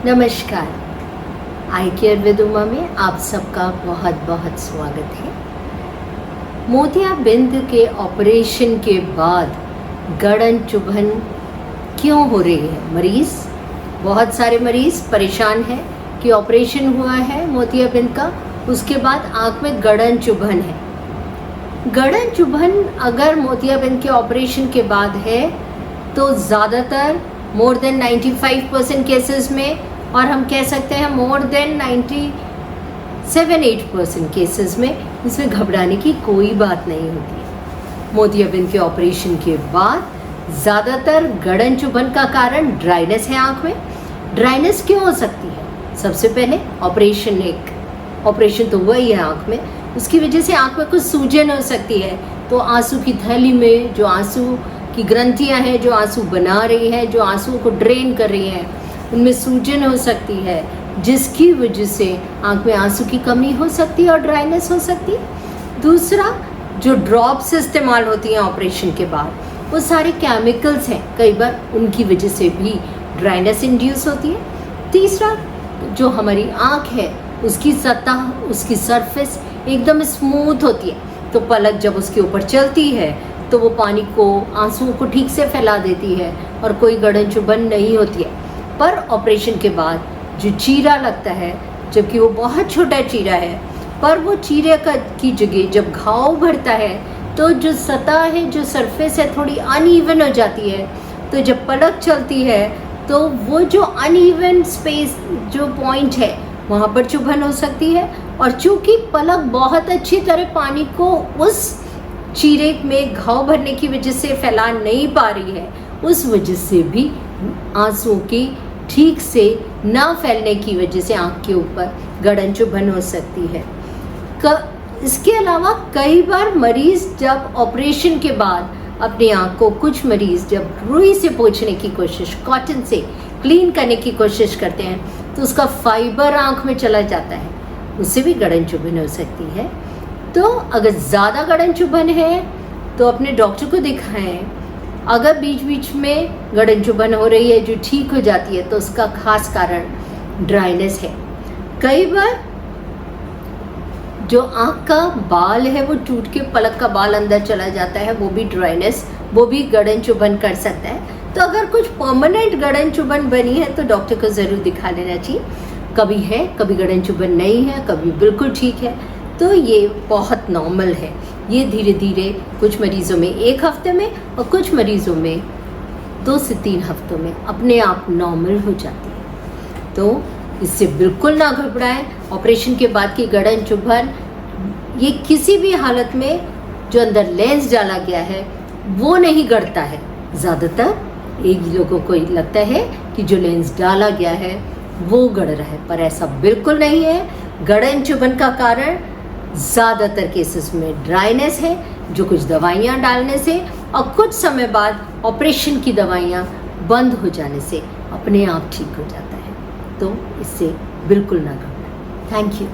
नमस्कार। आई care with Uma में आप सबका बहुत बहुत स्वागत है। मोतियाबिंद के ऑपरेशन के बाद गड़न चुभन क्यों हो रही है? बहुत सारे मरीज़ परेशान हैं कि ऑपरेशन हुआ है मोतियाबिंद का, उसके बाद आँख में गड़न चुभन है। गड़न चुभन अगर मोतियाबिंद के ऑपरेशन के बाद है तो ज़्यादातर मोर देन 95% केसेस में, और हम कह सकते हैं मोर देन 97-8% केसेस में इसमें घबराने की कोई बात नहीं होती है। मोतियाबिंद के ऑपरेशन के बाद ज़्यादातर गड़न चुभन का कारण ड्राइनेस है। आँख में ड्राइनेस क्यों हो सकती है? सबसे पहले ऑपरेशन तो हुआ ही है आँख में, उसकी वजह से आँख में कुछ सूजन हो सकती है। तो आंसू की थैली में जो आंसू की ग्रंथियाँ हैं, जो आंसू बना रही हैं, जो आंसुओं को ड्रेन कर रही हैं, उनमें सूजन हो सकती है, जिसकी वजह से आँख में आंसू की कमी हो सकती है और ड्राइनेस हो सकती है। दूसरा, जो ड्रॉप्स इस्तेमाल होती हैं ऑपरेशन के बाद, वो सारे केमिकल्स हैं, कई बार उनकी वजह से भी ड्राइनेस इंड्यूस होती है। तीसरा, जो हमारी आँख है उसकी सतह, उसकी सरफेस एकदम स्मूथ होती है, तो पलक जब उसके ऊपर चलती है तो वो पानी को, आंसुओं को ठीक से फैला देती है और कोई गड़न चुभन नहीं होती है। पर ऑपरेशन के बाद जो चीरा लगता है, जबकि वो बहुत छोटा चीरा है, पर वो चीरे की जगह जब घाव भरता है तो जो सतह है, जो सरफेस है, थोड़ी अनइवन हो जाती है। तो जब पलक चलती है तो वो जो अनइवन स्पेस, जो पॉइंट है, वहाँ पर चुभन हो सकती है। और चूँकि पलक बहुत अच्छी तरह पानी को उस चीरे में घाव भरने की वजह से फैला नहीं पा रही है, उस वजह से भी आंसुओं की ठीक से ना फैलने की वजह से आँख के ऊपर गड़न चुभन हो सकती है। इसके अलावा कई बार मरीज़ जब ऑपरेशन के बाद अपनी आँख को, कुछ मरीज़ जब रुई से पोंछने की कोशिश, कॉटन से क्लीन करने की कोशिश करते हैं तो उसका फाइबर आँख में चला जाता है, उससे भी गड़न चुभन हो सकती है। तो अगर ज़्यादा गड़न चुभन है तो अपने डॉक्टर को दिखाएं। अगर बीच बीच में गड़न चुभन हो रही है जो ठीक हो जाती है तो उसका खास कारण ड्राइनेस है। कई बार जो आँख का बाल है वो टूट के पलक का बाल अंदर चला जाता है, वो भी ड्राइनेस, वो भी गड़न चुभन कर सकता है। तो अगर कुछ परमानेंट गड़न चुभन बनी है तो डॉक्टर को ज़रूर दिखा लेना चाहिए। कभी है, कभी गड़न चुभन नहीं है, कभी बिल्कुल ठीक है, तो ये बहुत नॉर्मल है। ये धीरे धीरे कुछ मरीज़ों में 1 हफ्ते में और कुछ मरीज़ों में 2 से 3 हफ्तों में अपने आप नॉर्मल हो जाती है। तो इससे बिल्कुल ना घबराएं। ऑपरेशन के बाद की गड़न चुभन ये किसी भी हालत में जो अंदर लेंस डाला गया है वो नहीं गड़ता है। ज़्यादातर एक लोगों को लगता है कि जो लेंस डाला गया है वो गड़ रहा है, पर ऐसा बिल्कुल नहीं है। गड़न चुभन का कारण ज़्यादातर केसेस में ड्राइनेस है, जो कुछ दवाइयाँ डालने से और कुछ समय बाद ऑपरेशन की दवाइयाँ बंद हो जाने से अपने आप ठीक हो जाता है। तो इससे बिल्कुल ना घबराएं। Thank you.